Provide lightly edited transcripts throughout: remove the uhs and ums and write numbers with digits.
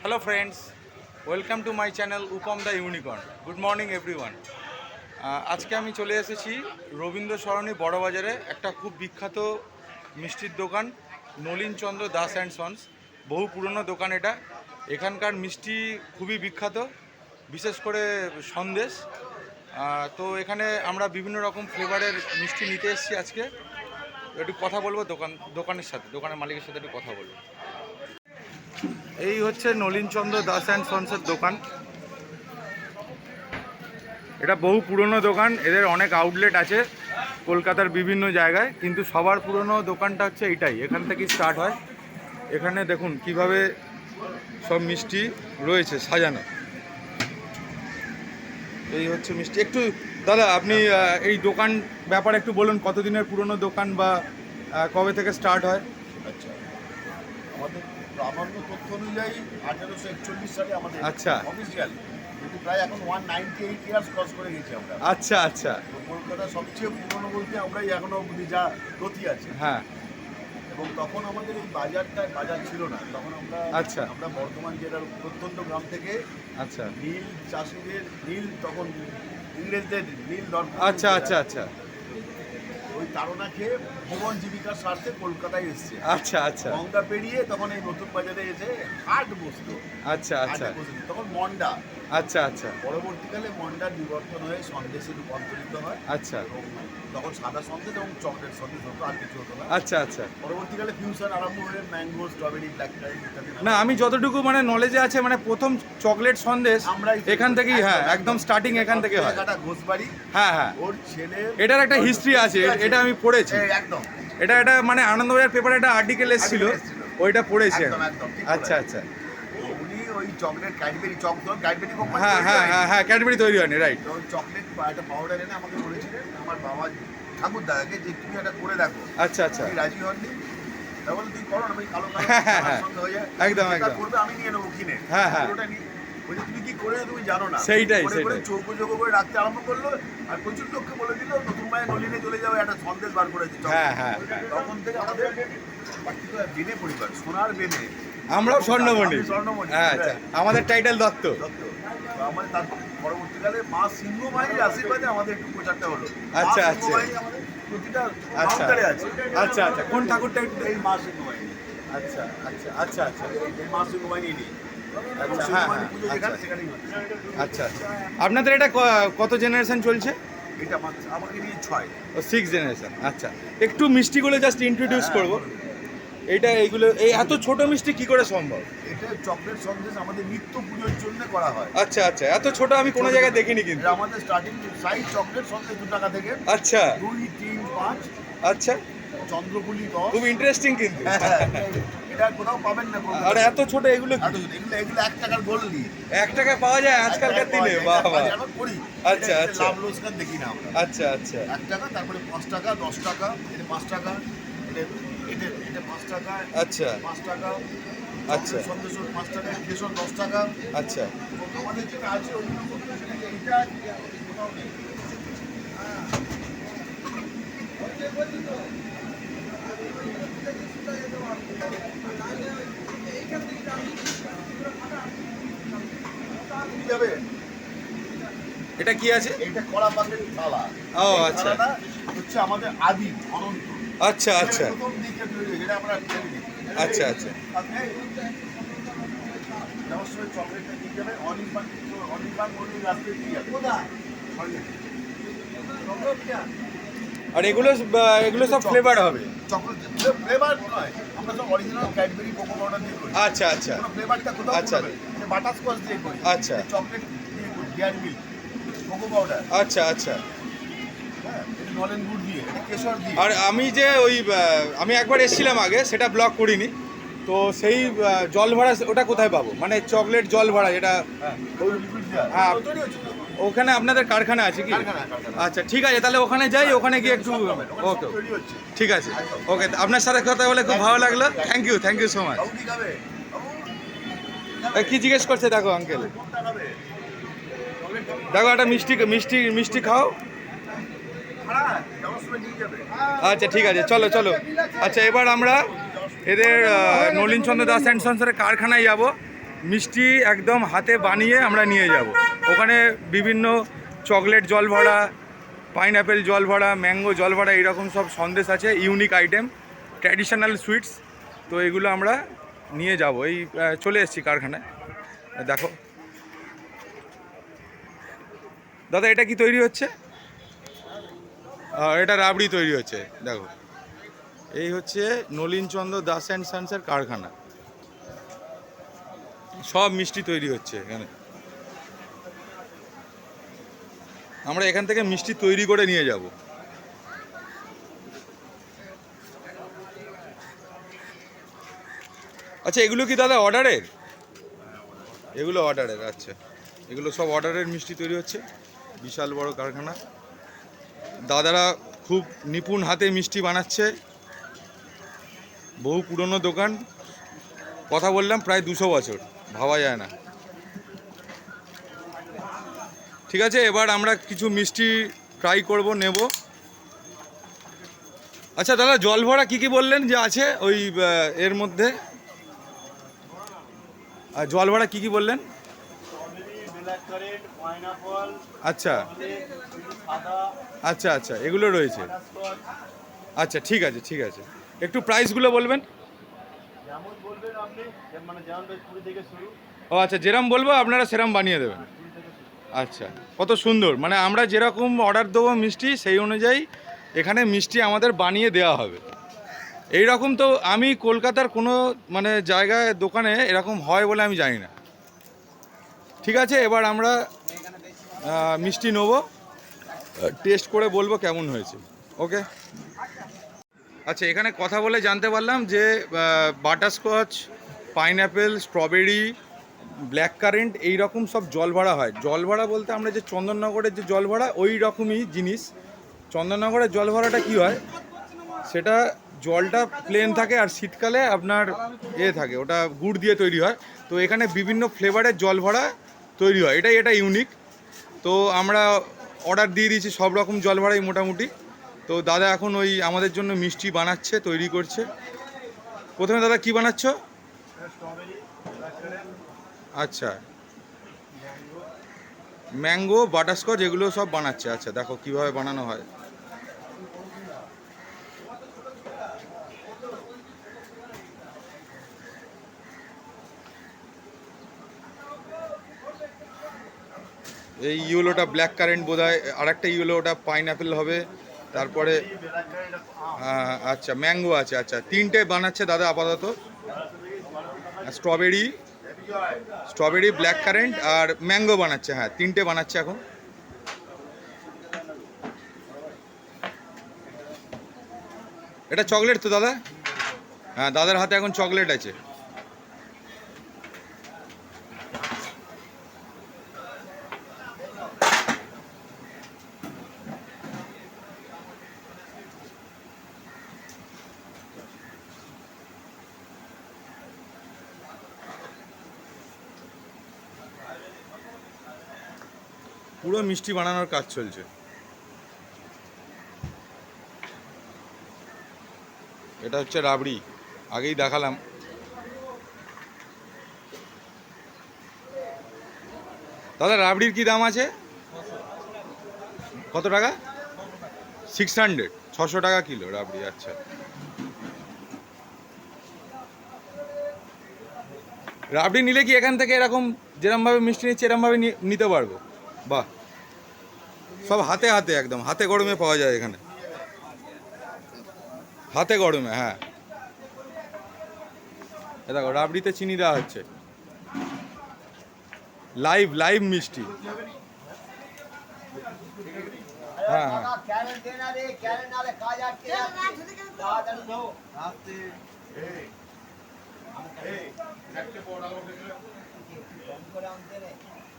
Hello friends, welcome to my channel Upam the Unicorn. Good morning everyone. আজকে আমি চলে এসেছি রবীন্দ্র সরণি বড় বাজারে একটা খুব বিখ্যাত মিষ্টির দোকান নলিন চন্দ্র দাস অ্যান্ড সন্স। বহু পুরনো দোকান এটা। এখানকার মিষ্টি খুবই বিখ্যাত, বিশেষ করে সন্দেশ। তো এখানে আমরা বিভিন্ন রকম ফ্লেভারের মিষ্টি নিতে এসেছি। আজকে একটু কথা বলবো দোকানের সাথে, দোকানের মালিকের সাথে একটু কথা বলবো। এই হচ্ছে নলিন চন্দ্র দাস অ্যান্ড সন্সের দোকান। এটা বহু পুরনো দোকান, এদের অনেক আউটলেট আছে কলকাতার বিভিন্ন জায়গায়, কিন্তু সবার পুরনো দোকানটা হচ্ছে এইটাই, এখান থেকেই স্টার্ট হয়। এখানে দেখুন কিভাবে সব মিষ্টি রয়েছে সাজানো। এই হচ্ছে মিষ্টি। একটু দাদা আপনি এই দোকান ব্যাপারে একটু বলুন, কতদিনের পুরনো দোকান বা কবে থেকে স্টার্ট হয়? আচ্ছা, আমাদের প্রামাণ্য তথ্য অনুযায়ী 1841 সালে আমাদের অফিসিয়াল, কিন্তু প্রায় এখন 198 ইয়ার্স ক্রস করে গেছি আমরা। আচ্ছা আচ্ছা। তো কলকাতার সবচেয়ে পুরনো বলতে আমরাই এখনো অবধি যা নথি আছে। হ্যাঁ। এবং তখন আমাদের এই বাজার ছিল না, তখন আমরা আমরা বর্ধমান জেলার প্রত্যন্ত গ্রাম থেকে নীল চাষিদের তখন ইংরেজদের নীল দরকার। আচ্ছা আচ্ছা আচ্ছা। ওই তাড়না খেয়ে জীবন জীবিকার স্বার্থে কলকাতায় এসছে। আচ্ছা আচ্ছা। গঙ্গা পেরিয়ে তখন এই নতুন বাজারে এসে হাট বসতো। আচ্ছা আচ্ছা। তখন মন্ডা। আচ্ছা আচ্ছা। পরবর্তীকালে মন্ডার বিবর্তন হয়ে সন্দেশে রূপান্তরিত হয়। আচ্ছা। তখন সাদা সন্দেশ এবং চকলেট সন্দেশ হতো, আর কিছু হতো না। আচ্ছা আচ্ছা। পরবর্তীকালে ফিউশন আরম্ভ হয়ে ম্যাঙ্গো, স্ট্রবেরি, ব্ল্যাকবেরি ইত্যাদি। না, আমি যতটুকু মানে নলেজে আছে, মানে প্রথম চকলেট সন্দেশ এখান থেকেই, হ্যাঁ একদম স্টার্টিং এখান থেকে হয়। ঘোষবাড়ি, হ্যাঁ হ্যাঁ, ওর ছেলে, এটার একটা হিস্ট্রি আছে, এটা আমি পড়েছি একদম। এটা মানে আনন্দবাজার পেপারে একটা আর্টিকেল এসেছিল, ওইটা পড়েছি। আচ্ছা আচ্ছা। উনি ওই চকলেট ক্যাডবেরি ক্যাডবেরি কোম্পানি, হ্যাঁ হ্যাঁ হ্যাঁ হ্যাঁ, ক্যাডবেরি তৈরি হয়নি, রাইট। তো চকলেট একটা পাউডার এনে আমাকে বলেছিলেন আমার বাবা ঠাকুর দাদাকে, যে তুমি এটা করে দেখো। আচ্ছা আচ্ছা। রাজি হননি, তাহলে তুই করো না, আমি কালো সঙ্গে হয়ে যায় একদম একদম করবে, আমি নিয়ে নেবো কিনে। হ্যাঁ হ্যাঁ, ওটা নিয়ে বলছি তুমি কি করে তুমি জানো না। সেইটাই চৌকো করে রাখতে আরম্ভ করলো, আর প্রচুর লোককে বলে দিল নতুন মায়ের নলিনে চলে যাবে, একটা সন্দেশ বার করেছে। হ্যাঁ হ্যাঁ, তখন থেকে আমাদের পার্টিকুলার বেনে পরিবার, সোনার বেনে, আমরাও স্বর্ণমণি। হ্যাঁ আচ্ছা, আমাদের টাইটেল দত্ত। আমাদের তার পরবর্তীকালে মা সিংহ মায়ের আশীর্বাদে আমাদের একটু প্রচারটা হলো। আচ্ছা আচ্ছা। প্রতিটা আচ্ছা আছে। আচ্ছা আচ্ছা, কোন ঠাকুরটা? এই মা সিংহ মাই। আচ্ছা আচ্ছা আচ্ছা আচ্ছা, এই মা সিংহ মাই নেই। আচ্ছা আচ্ছা। আপনাদের এটা কত জেনারেশন চলছে? এটা আমাকে নিয়ে 6 ও 6 জেনারেশন। আচ্ছা, একটু মিষ্টিগুলো জাস্ট ইন্ট্রোডিউস করব। এইগুলো এই এত ছোট মিষ্টি কি করে সম্ভব? এটা চকলেট সন্দেশ আমাদের নিত্য পুজোর জন্য করা হয়। আচ্ছা আচ্ছা, এত ছোট আমি কোনো জায়গায় দেখিনি কিন্তু। আমাদের স্টার্টিং সাইজ চকলেট সন্দেশ 2 টাকা থেকে। আচ্ছা 2, 3, 5। আচ্ছা, চন্দ্রপুলি 10। খুব ইন্টারেস্টিং কিন্তু। এটা কোথাও পাবেন না। আর এত ছোট এগুলো কি? এগুলো 1 টাকার গোল্ডি। 1 টাকায় পাওয়া যায় আজকালকার দিনে? বাহ বাহ। আচ্ছা আচ্ছা, লাভ লোকসান দেখি না আমরা। আচ্ছা আচ্ছা। 1 টাকা, তারপরে 5 টাকা, 10 টাকা, এটা 5 টাকা, এটা 5 টাকা। আচ্ছা 5 টাকা। আচ্ছা। সন্দেশ 5 টাকা, কেশর 10 টাকা। আচ্ছা। আমাদের যেটা আছে এটা কোথাও নেই। এটা কি আছে? এটা কলা পাকের থালা। ও আচ্ছা, হচ্ছে আমাদের আদি অনন্ত। আচ্ছা আচ্ছা। প্রথম দিকে তৈরি, যেটা আমরা ফেলে দিই। আচ্ছা আচ্ছা। আপনি যাওয়ার সময় চকলেটটা দিয়ে যাবে, অনির্বাণ মন্দির রাস্তায় দিয়ে যাবে। কোথায়? আর এগুলো সব ফ্লেভার হবে? চকলেট ফ্লেভার নয়, আমরা সব অরিজিনাল ক্যাডবেরি কোকো পাউডার দিয়ে করি। আচ্ছা আচ্ছা। ফ্লেভারটা কোথাও আচ্ছা, বাটারস্কচ দিয়ে করি। আচ্ছা। চকলেট দিয়ে করি, ডেয়ারি মিল্ক, কোকো পাউডার। আচ্ছা আচ্ছা। হ্যাঁ, নলেন গুড় দিয়ে, কেশর দিয়ে। আর আমি যে আমি একবার এসেছিলাম আগে, সেটা ব্লগ করিনি, তো সেই জল ভরা ওটা কোথায় পাবো? মানে চকলেট জল ভরা যেটা? হ্যাঁ, ওখানে আপনাদের কারখানা আছে কি? আচ্ছা ঠিক আছে, তাহলে ওখানে যাই, ওখানে গিয়ে একটু। ওকে, ঠিক আছে, ওকে। আপনার সাথে কথা বলে খুব ভালো লাগলো। Thank you so much. কি জিজ্ঞেস করছে দেখো আঙ্কেল, দেখো একটা মিষ্টি খাও। আচ্ছা ঠিক আছে, চলো চলো। আচ্ছা, এবার আমরা এদের নলিন চন্দ্র দাস অ্যান্ড সন্সের কারখানায় যাব, মিষ্টি একদম হাতে বানিয়ে আমরা নিয়ে যাব। ওখানে বিভিন্ন চকলেট জল ভরা, পাইনঅ্যাপেল জল ভরা, ম্যাঙ্গো জল ভরা, এইরকম সব সন্দেশ আছে, ইউনিক আইটেম, ট্র্যাডিশনাল সুইটস। তো এগুলো আমরা নিয়ে যাব। এই চলে এসেছি কারখানায়। দেখো দাদা, এটা কি তৈরি হচ্ছে? এটা রাবড়ি তৈরি হচ্ছে। দেখো, এই হচ্ছে নলিন চন্দ্র দাস অ্যান্ড সান্সের কারখানা। সব মিষ্টি তৈরি হচ্ছে এখানে। আমরা এখান থেকে মিষ্টি তৈরি করে নিয়ে যাব। আচ্ছা, এগুলো কি দাদা অর্ডারের? এগুলো অর্ডারের, আচ্ছা। এগুলো সব অর্ডারের মিষ্টি তৈরি হচ্ছে। বিশাল বড় কারখানা। দাদারা খুব নিপুণ হাতে মিষ্টি বানাচ্ছে। বহু পুরনো দোকান। কথা বললাম প্রায় 200 বছর, ভাবা যায় না। ঠিক আছে, এবার আমরা কিছু মিষ্টি ট্রাই করব, নেব। আচ্ছা দাদা, জল ভরা কী কী বললেন যে আছে ওই এর মধ্যে? জল ভরা কী কী বললেন? আচ্ছা আচ্ছা আচ্ছা, এগুলো রয়েছে। আচ্ছা, ঠিক আছে ঠিক আছে। একটু প্রাইসগুলো বলবেন? ও আচ্ছা, যেরম বলবো আপনারা সেরম বানিয়ে দেবেন। আচ্ছা, কত সুন্দর। মানে আমরা যেরকম অর্ডার দেবো মিষ্টি, সেই অনুযায়ী এখানে মিষ্টি আমাদের বানিয়ে দেওয়া হবে। এই রকম তো আমি কলকাতার কোনো মানে জায়গায় দোকানে এরকম হয় বলে আমি জানি না। ঠিক আছে, এবার আমরা মিষ্টি নেব, টেস্ট করে বলবো কেমন হয়েছে। ওকে। আচ্ছা, এখানে কথা বলে জানতে পারলাম যে butterscotch, pineapple, strawberry, black current, এই রকম সব জল ভরা হয়। জল ভরা বলতে আমরা যে চন্দননগরের যে জল ভরা, ওই রকমই জিনিস। চন্দননগরের জল ভরাটা কী হয়, সেটা জলটা প্লেন থাকে আর শীতকালে আপনার থাকে, ওটা গুড় দিয়ে তৈরি হয়। তো এখানে বিভিন্ন ফ্লেভারের জল ভরা তৈরি হয়, এটা ইউনিক। তো আমরা অর্ডার দিয়ে দিয়েছি সব রকম জল ভরাই মোটামুটি। তো দাদা এখন ওই আমাদের জন্য মিষ্টি বানাচ্ছে, তৈরি করছে। প্রথমে দাদা কি বানাচ্ছ? আচ্ছা, ম্যাঙ্গো, বাটারস্কচ, এগুলো সব বানাচ্ছে। আচ্ছা, দেখো কিভাবে বানানো হয়। এই ইয়েলোটা ব্ল্যাক কারেন্ট বোধ হয়, আর একটা ইয়েলো, ওটা পাইনঅ্যাপেল হবে। তারপরে আচ্ছা, ম্যাঙ্গো আছে। আচ্ছা, তিনটে বানাচ্ছে দাদা আপাতত। স্ট্রবেরি, ব্ল্যাক কারেন্ট আর ম্যাঙ্গো বানাচ্ছে। হ্যাঁ, তিনটে বানাচ্ছে এখন। এটা চকলেট তো দাদা? হ্যাঁ, দাদার হাতে এখন চকলেট আছে। পুরো মিষ্টি বানানোর কাজ চলছে। এটা হচ্ছে রাবড়ি, আগেই দেখালাম। দাদা, রাবড়ির কি দাম আছে? কত টাকা? 600, 600 টাকা কিলো রাবড়ি। আচ্ছা, রাবড়ি নিলে কি এখান থেকে এরকম যেরমভাবে মিষ্টি নিচ্ছে এরমভাবে নিতে পারবো? বাহ, সব হাতে হাতে, একদম হাতে গরমে পাওয়া যায় এখানে, হাতে গরমে। হ্যাঁ, এ দেখো, রাবড়িতে চিনি দেওয়া হচ্ছে, লাইভ লাইভ মিষ্টি। হ্যাঁ হ্যাঁ,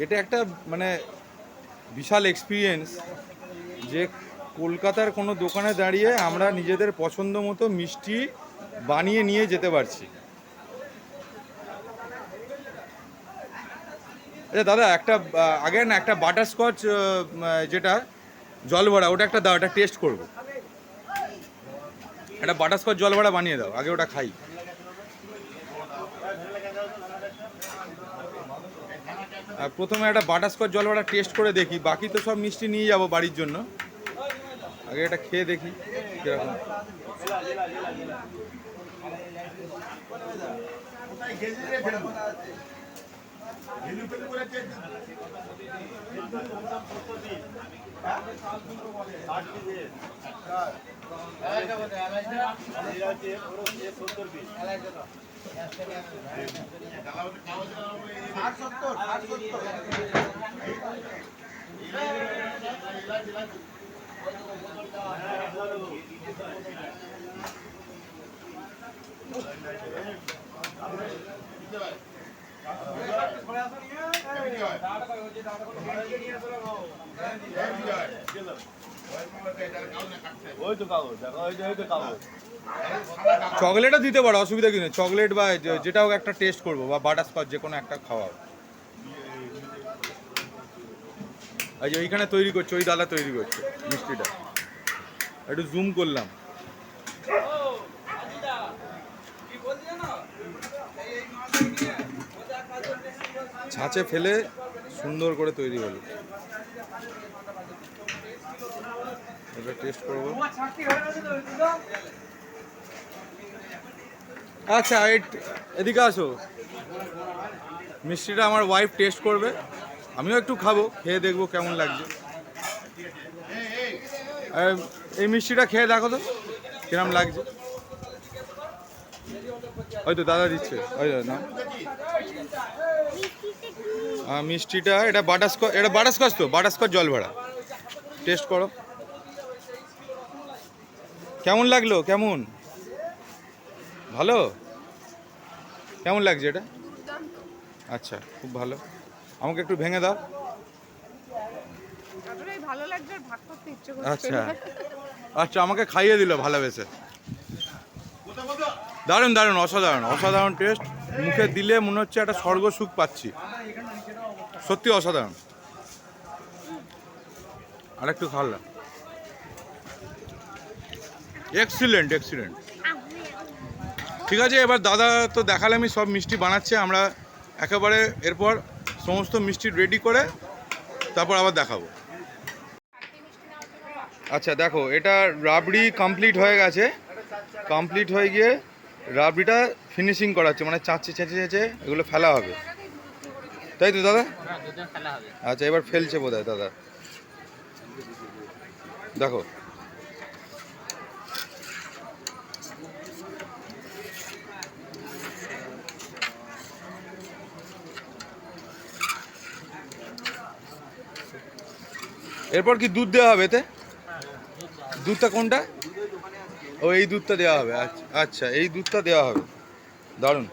এটা একটা মানে বিশাল এক্সপিরিয়েন্স যে কলকাতার কোনো দোকানে দাঁড়িয়ে আমরা নিজেদের পছন্দ মতো মিষ্টি বানিয়ে নিয়ে যেতে পারছি। আচ্ছা দাদা, একটা আগে না একটা বাটারস্কচ যেটা জল ভরা, ওটা একটা দাও, ওটা টেস্ট করবো। একটা বাটারস্কচ জল ভরা বানিয়ে দাও, আগে ওটা খাই। আর প্রথমে একটা বাটারস্কচ জলভরা টেস্ট করে দেখি, বাকি তো সব মিষ্টি নিয়ে যাব বাড়ির জন্য। আগে এটা খেয়ে দেখি কীরকম। চকলেটও দিতে পারো, অসুবিধা কি নেই। চকলেট বা যেটা হোক একটা টেস্ট করবো, বা বাটারস্কচ যে কোনো একটা খাওয়াও। এই যে ওইখানে তৈরি করছে, ওই দাদা তৈরি করছে মিষ্টিটা, একটু জুম করলাম। ছাঁচে ফেলে সুন্দর করে তৈরি হলো। এটা টেস্ট করবো। আচ্ছা এদিকে আসো, মিষ্টিটা আমার ওয়াইফ টেস্ট করবে, আমিও একটু খাবো, খেয়ে দেখবো কেমন লাগছে। এই মিষ্টিটা খেয়ে দেখো তো কিরম লাগছে। হয়তো দাদা দিচ্ছে, ওই না মিষ্টিটা, এটা বাটারস্কচ তো, বাটারস্কচ জল ভরা। টেস্ট করো কেমন লাগলো, কেমন ভালো, কেমন লাগছে এটা? আচ্ছা খুব ভালো, আমাকে একটু ভেঙে দাও। আচ্ছা আচ্ছা, আমাকে খাইয়ে দিল ভালোবেসে। দারুণ দারুণ, অসাধারণ অসাধারণ টেস্ট, মুখে দিলে মনে হচ্ছে একটা স্বর্গ সুখ পাচ্ছি, সত্যি অসাধারণ। আর একটু খাওয়ালাম, এক্সিলেন্ট এক্সিলেন্ট। ঠিক আছে, এবার দাদা তো দেখালামই সব মিষ্টি বানাচ্ছে, আমরা একেবারে এরপর সমস্ত মিষ্টি রেডি করে তারপর আবার দেখাবো। আচ্ছা দেখো, এটা রাবড়ি কমপ্লিট হয়ে গেছে, কমপ্লিট হয়ে গিয়ে রাবড়িটা ফিনিশিং করাচ্ছে, মানে চাঁচে চেঁচে চেঁচে এগুলো ফেলা হবে, তাই তো দাদা? আচ্ছা এবার ফেলছে বোধ হয় দাদা, দেখো। এরপর কি দুধ দেওয়া হবে এতে? দুধটা কোনটা? ও এই দুধটা দেওয়া হবে, আচ্ছা আচ্ছা এই দুধটা দেওয়া হবে, দারুণ।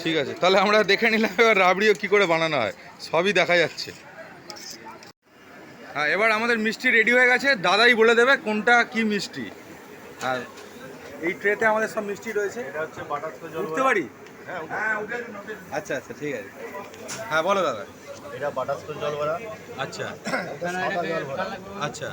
ঠিক আছে, তাহলে আমরা দেখে নিলাম এবার রাবড়িও কী করে বানানো হয়, সবই দেখা যাচ্ছে। হ্যাঁ এবার আমাদের মিষ্টি রেডি হয়ে গেছে, দাদাই বলে দেবে কোনটা কি মিষ্টি। আর এই ট্রেতে আমাদের সব মিষ্টি রয়েছে, এটা হচ্ছে বাটারস্কচ জল। উঠতে পারি? আচ্ছা আচ্ছা ঠিক আছে, হ্যাঁ বলো দাদা। এটা বাটারস্কচ জল ভরা। আচ্ছা সাদা জল ভরা। আচ্ছা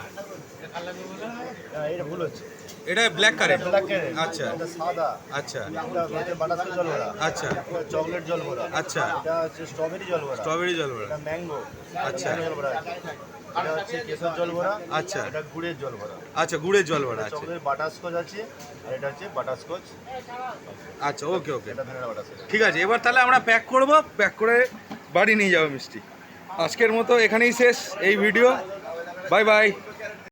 এটা ভুল হচ্ছে, এটা ব্ল্যাক কারেন্ট। Black current. আচ্ছা এটা সাদা। আচ্ছা এটা হচ্ছে বাটারস্কচ জল ভরা। আচ্ছা এটা চকলেট জল ভরা। আচ্ছা এটা হচ্ছে স্ট্রবেরি জল ভরা। স্ট্রবেরি জল ভরা। এটা ম্যাঙ্গো। আচ্ছা জল ভরা আছে। এটা হচ্ছে কেশর জল ভরা। আচ্ছা এটা গুড়ের জল ভরা। আচ্ছা গুড়ের জল ভরা আছে। চকলেট বাটারস্কচ আছে, আর এটা হচ্ছে বাটারস্কচ। আচ্ছা ওকে ওকে এটা ভ্যানিলা বাটারস্কচ। ঠিক আছে, এবার তাহলে আমরা প্যাক করব, প্যাক করে বাড়ি নিয়ে যাবো মিষ্টি। আজকের মতো এখানেই শেষ এই ভিডিও, বাই বাই।